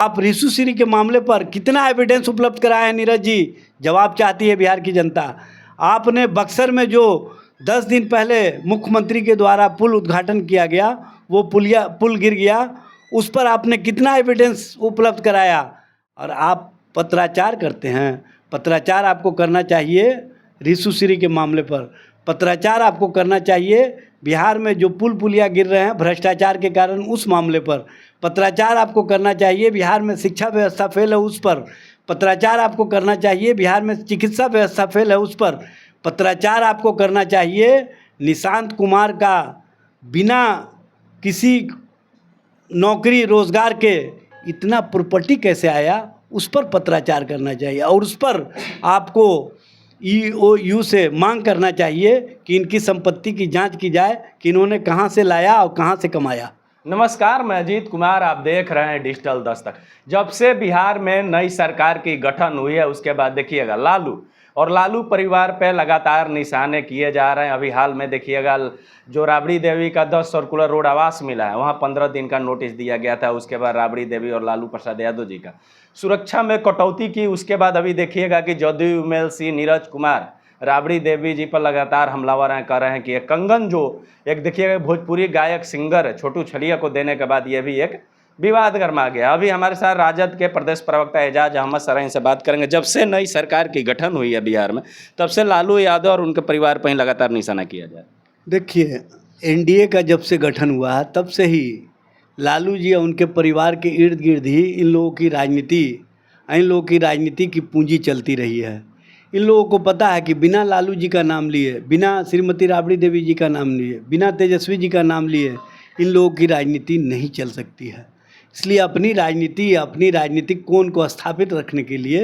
आप रिशु श्री के मामले पर कितना एविडेंस उपलब्ध कराए हैं नीरज जी? जवाब चाहती है बिहार की जनता। आपने बक्सर में जो 10 दिन पहले मुख्यमंत्री के द्वारा पुल उद्घाटन किया गया, वो पुल गिर गया, उस पर आपने कितना एविडेंस उपलब्ध कराया? और आप पत्राचार करते हैं। पत्राचार आपको करना चाहिए रिशु श्री के मामले पर। पत्राचार आपको करना चाहिए बिहार में जो पुलिया गिर रहे हैं भ्रष्टाचार के कारण, उस मामले पर। पत्राचार आपको करना चाहिए बिहार में शिक्षा व्यवस्था फेल है, उस पर। पत्राचार आपको करना चाहिए बिहार में चिकित्सा व्यवस्था फेल है, उस पर। पत्राचार आपको करना चाहिए निशांत कुमार का बिना किसी नौकरी रोजगार के इतना प्रॉपर्टी कैसे आया, उस पर पत्राचार करना चाहिए। और उस पर आपको EOU से मांग करना चाहिए कि इनकी संपत्ति की जांच की जाए कि इन्होंने कहां से लाया और कहां से कमाया। नमस्कार, मैं अजीत कुमार, आप देख रहे हैं डिजिटल दस्तक। जब से बिहार में नई सरकार की गठन हुई है, उसके बाद देखिएगा लालू परिवार पे लगातार निशाने किए जा रहे हैं। अभी हाल में देखिएगा जो राबड़ी देवी का 10 सर्कुलर रोड आवास मिला है, वहाँ 15 दिन का नोटिस दिया गया था। उसके बाद राबड़ी देवी और लालू प्रसाद यादव जी का सुरक्षा में कटौती की। उसके बाद अभी देखिएगा कि जदयू MLC नीरज कुमार राबड़ी देवी जी पर लगातार हमलावर हैं, कर रहे हैं कि एक कंगन जो एक देखिएगा भोजपुरी गायक सिंगर छोटू छलिया को देने के बाद ये भी एक विवाद गर्मा गया। अभी हमारे साथ राजद के प्रदेश प्रवक्ता एजाज अहमद सर से बात करेंगे। जब से नई सरकार की गठन हुई है बिहार में, तब से लालू यादव और उनके परिवार पर ही लगातार निशाना किया जाए। देखिए, NDA का जब से गठन हुआ है तब से ही लालू जी और उनके परिवार के इर्द गिर्द ही इन लोगों की राजनीति की पूंजी चलती रही है। इन लोगों को पता है कि बिना लालू जी का नाम लिए, बिना श्रीमती राबड़ी देवी जी का नाम लिए, बिना तेजस्वी जी का नाम लिए इन लोगों की राजनीति नहीं चल सकती है। इसलिए अपनी राजनीतिक कोण को स्थापित रखने के लिए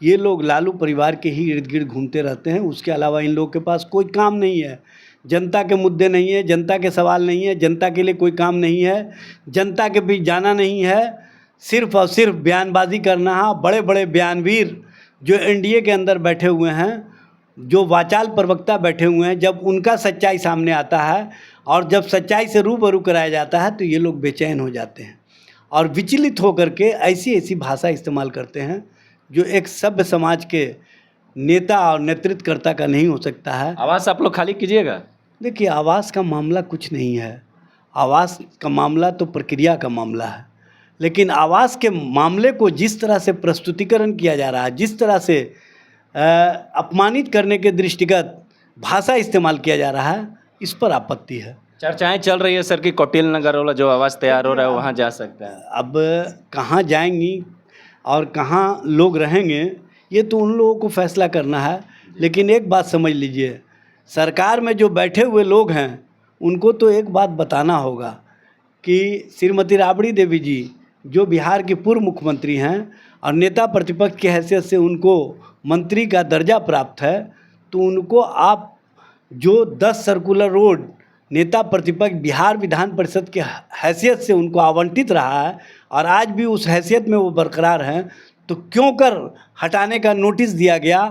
ये लोग लालू परिवार के ही इर्द गिर्द घूमते रहते हैं। उसके अलावा इन लोगों के पास कोई काम नहीं है। जनता के मुद्दे नहीं है, जनता के सवाल नहीं है, जनता के लिए कोई काम नहीं है, जनता के बीच जाना नहीं है। सिर्फ और सिर्फ बयानबाजी करना है। बड़े बड़े बयानवीर जो NDA के अंदर बैठे हुए हैं, जो वाचाल प्रवक्ता बैठे हुए हैं, जब उनका सच्चाई सामने आता है और जब सच्चाई से रूबरू कराया जाता है तो ये लोग बेचैन हो जाते हैं और विचलित होकर के ऐसी भाषा इस्तेमाल करते हैं जो एक सभ्य समाज के नेता और नेतृत्वकर्ता का नहीं हो सकता है। आवास आप लोग खाली कीजिएगा। देखिए, आवास का मामला कुछ नहीं है। आवास का मामला तो प्रक्रिया का मामला है। लेकिन आवास के मामले को जिस तरह से प्रस्तुतिकरण किया जा रहा है, जिस तरह से अपमानित करने के दृष्टिगत भाषा इस्तेमाल किया जा रहा है, इस पर आपत्ति है। चर्चाएं चल रही है सर कि कौटिल्य नगर वाला जो आवास तैयार हो रहा है वहाँ जा सकता है। अब कहाँ जाएंगी और कहाँ लोग रहेंगे, ये तो उन लोगों को फैसला करना है। लेकिन एक बात समझ लीजिए, सरकार में जो बैठे हुए लोग हैं उनको तो एक बात बताना होगा कि श्रीमती राबड़ी देवी जी जो बिहार की पूर्व मुख्यमंत्री हैं और नेता प्रतिपक्ष की हैसियत से उनको मंत्री का दर्जा प्राप्त है, तो उनको आप जो 10 सर्कुलर रोड नेता प्रतिपक्ष बिहार विधान परिषद की हैसियत से उनको आवंटित रहा है और आज भी उस हैसियत में वो बरकरार हैं, तो क्यों कर हटाने का नोटिस दिया गया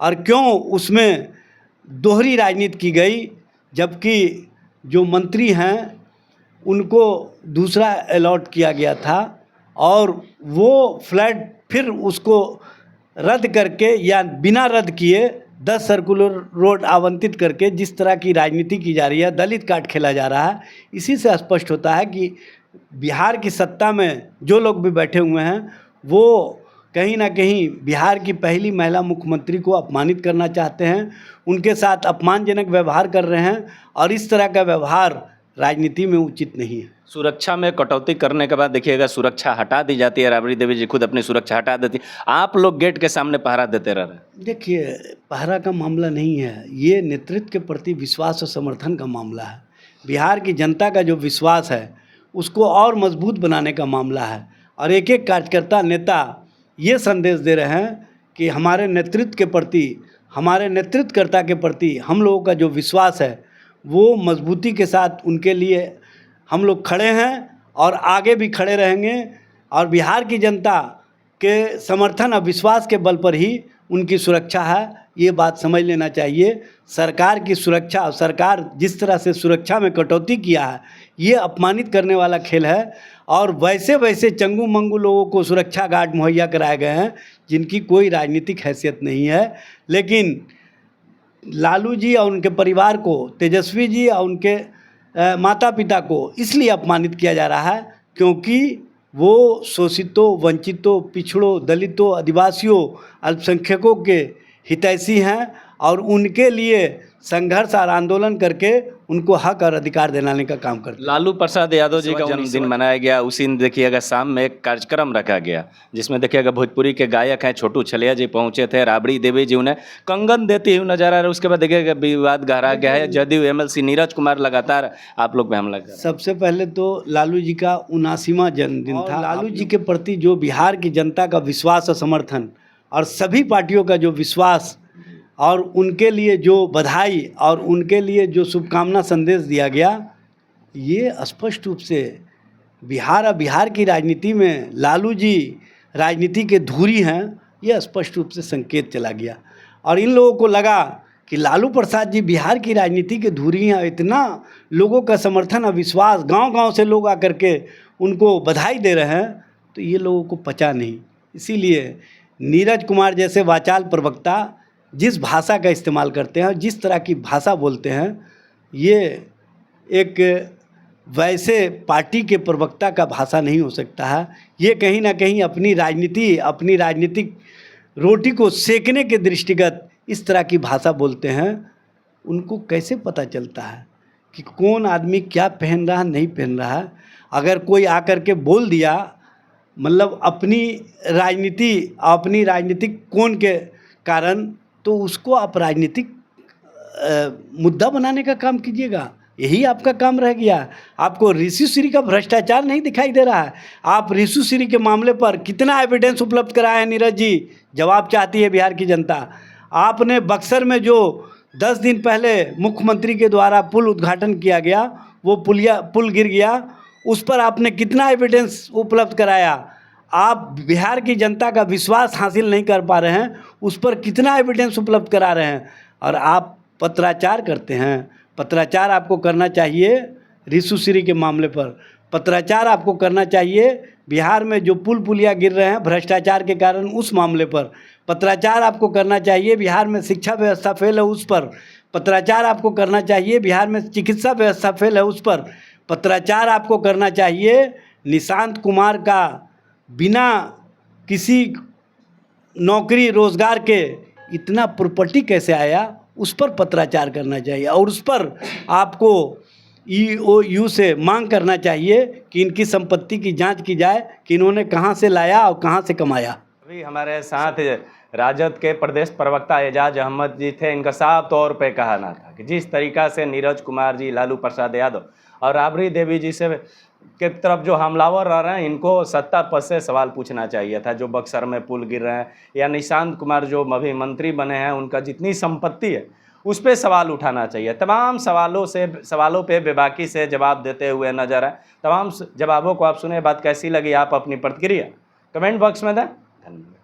और क्यों उसमें दोहरी राजनीति की गई, जबकि जो मंत्री हैं उनको दूसरा अलॉट किया गया था और वो फ्लैट फिर उसको रद्द करके या बिना रद्द किए 10 सर्कुलर रोड आवंटित करके जिस तरह की राजनीति की जा रही है, दलित कार्ड खेला जा रहा है। इसी से स्पष्ट होता है कि बिहार की सत्ता में जो लोग भी बैठे हुए हैं वो कहीं ना कहीं बिहार की पहली महिला मुख्यमंत्री को अपमानित करना चाहते हैं, उनके साथ अपमानजनक व्यवहार कर रहे हैं और इस तरह का व्यवहार राजनीति में उचित नहीं है। सुरक्षा में कटौती करने के बाद देखिएगा सुरक्षा हटा दी जाती है। राबड़ी देवी जी खुद अपनी सुरक्षा हटा देती, आप लोग गेट के सामने पहरा देते रह रहे हैं। देखिए, पहरा का मामला नहीं है, ये नेतृत्व के प्रति विश्वास और समर्थन का मामला है। बिहार की जनता का जो विश्वास है उसको और मजबूत बनाने का मामला है और एक एक कार्यकर्ता नेता ये संदेश दे रहे हैं कि हमारे नेतृत्व के प्रति, हमारे नेतृत्वकर्ता के प्रति हम लोगों का जो विश्वास है वो मजबूती के साथ उनके लिए हम लोग खड़े हैं और आगे भी खड़े रहेंगे और बिहार की जनता के समर्थन और विश्वास के बल पर ही उनकी सुरक्षा है, ये बात समझ लेना चाहिए। सरकार की सुरक्षा और सरकार जिस तरह से सुरक्षा में कटौती किया है, ये अपमानित करने वाला खेल है और वैसे वैसे चंगू मंगू लोगों को सुरक्षा गार्ड मुहैया कराए गए हैं जिनकी कोई राजनीतिक हैसियत नहीं है। लेकिन लालू जी और उनके परिवार को, तेजस्वी जी और उनके माता पिता को इसलिए अपमानित किया जा रहा है क्योंकि वो शोषितों, वंचितों, पिछड़ों, दलितों, आदिवासियों, अल्पसंख्यकों के हितैषी हैं और उनके लिए संघर्ष और आंदोलन करके उनको हक और अधिकार दिलाने का काम करते हैं। लालू प्रसाद यादव जी का जन्मदिन मनाया गया, उसी दिन देखिएगा शाम में एक कार्यक्रम रखा गया जिसमें देखिएगा भोजपुरी के गायक हैं छोटू छलिया जी पहुंचे थे, राबड़ी देवी जी उन्हें कंगन देती हुई नजर आ रही है। उसके बाद देखिएगा विवाद गहरा गया है, जदयू एमएलसी नीरज कुमार लगातार आप लोग पे हमला कर रहे हैं। सबसे पहले तो लालू जी का 79वां जन्मदिन था। लालू जी के प्रति जो बिहार की जनता का विश्वास और समर्थन और सभी पार्टियों का जो विश्वास और उनके लिए जो बधाई और उनके लिए जो शुभकामना संदेश दिया गया, ये स्पष्ट रूप से बिहार और बिहार की राजनीति में लालू जी राजनीति के धुरी हैं, ये स्पष्ट रूप से संकेत चला गया। और इन लोगों को लगा कि लालू प्रसाद जी बिहार की राजनीति के धुरी हैं, इतना लोगों का समर्थन और विश्वास, गांव-गांव से लोग आकर के उनको बधाई दे रहे हैं, तो ये लोगों को पचा नहीं। इसीलिए नीरज कुमार जैसे वाचाल प्रवक्ता जिस भाषा का इस्तेमाल करते हैं और जिस तरह की भाषा बोलते हैं, ये एक वैसे पार्टी के प्रवक्ता का भाषा नहीं हो सकता है। ये कहीं ना कहीं अपनी राजनीतिक रोटी को सेकने के दृष्टिगत इस तरह की भाषा बोलते हैं। उनको कैसे पता चलता है कि कौन आदमी क्या पहन रहा नहीं पहन रहा है? अगर कोई आकर के बोल दिया, मतलब अपनी राजनीतिक कोण के कारण, तो उसको आप राजनीतिक मुद्दा बनाने का काम कीजिएगा। यही आपका काम रह गया। आपको ऋषि श्री का भ्रष्टाचार नहीं दिखाई दे रहा है। आप ऋषि श्री के मामले पर कितना एविडेंस उपलब्ध कराए हैं नीरज जी? जवाब चाहती है बिहार की जनता। आपने बक्सर में जो 10 दिन पहले मुख्यमंत्री के द्वारा पुल उद्घाटन किया गया, वो पुल गिर गया, उस पर आपने कितना एविडेंस उपलब्ध कराया? आप बिहार की जनता का विश्वास हासिल नहीं कर पा रहे हैं, उस पर कितना एविडेंस उपलब्ध करा रहे हैं? और आप पत्राचार करते हैं। पत्राचार आपको करना चाहिए ऋषि श्री के मामले पर। पत्राचार आपको करना चाहिए बिहार में जो पुलिया गिर रहे हैं भ्रष्टाचार के कारण, उस मामले पर। पत्राचार आपको करना चाहिए बिहार में शिक्षा व्यवस्था फेल है, उस पर। पत्राचार आपको करना चाहिए बिहार में चिकित्सा व्यवस्था फेल है, उस पर। पत्राचार आपको करना चाहिए निशांत कुमार का बिना किसी नौकरी रोजगार के इतना प्रॉपर्टी कैसे आया, उस पर पत्राचार करना चाहिए। और उस पर आपको EOU से मांग करना चाहिए कि इनकी संपत्ति की जांच की जाए कि इन्होंने कहां से लाया और कहां से कमाया। अभी हमारे साथ राजद के प्रदेश प्रवक्ता एजाज अहमद जी थे। इनका साफ तौर पे कहना था कि जिस तरीका से नीरज कुमार जी, लालू प्रसाद यादव और राबड़ी देवी जी से के तरफ जो हमलावर रह रहे हैं, इनको सत्ता पद से सवाल पूछना चाहिए था। जो बक्सर में पुल गिर रहे हैं, या निशांत कुमार जो अभी मंत्री बने हैं, उनका जितनी संपत्ति है उस पर सवाल उठाना चाहिए। तमाम सवालों पे बेबाकी से जवाब देते हुए नजर आए। तमाम जवाबों को आप सुने, बात कैसी लगी, आप अपनी प्रतिक्रिया कमेंट बॉक्स में दें। धन्यवाद।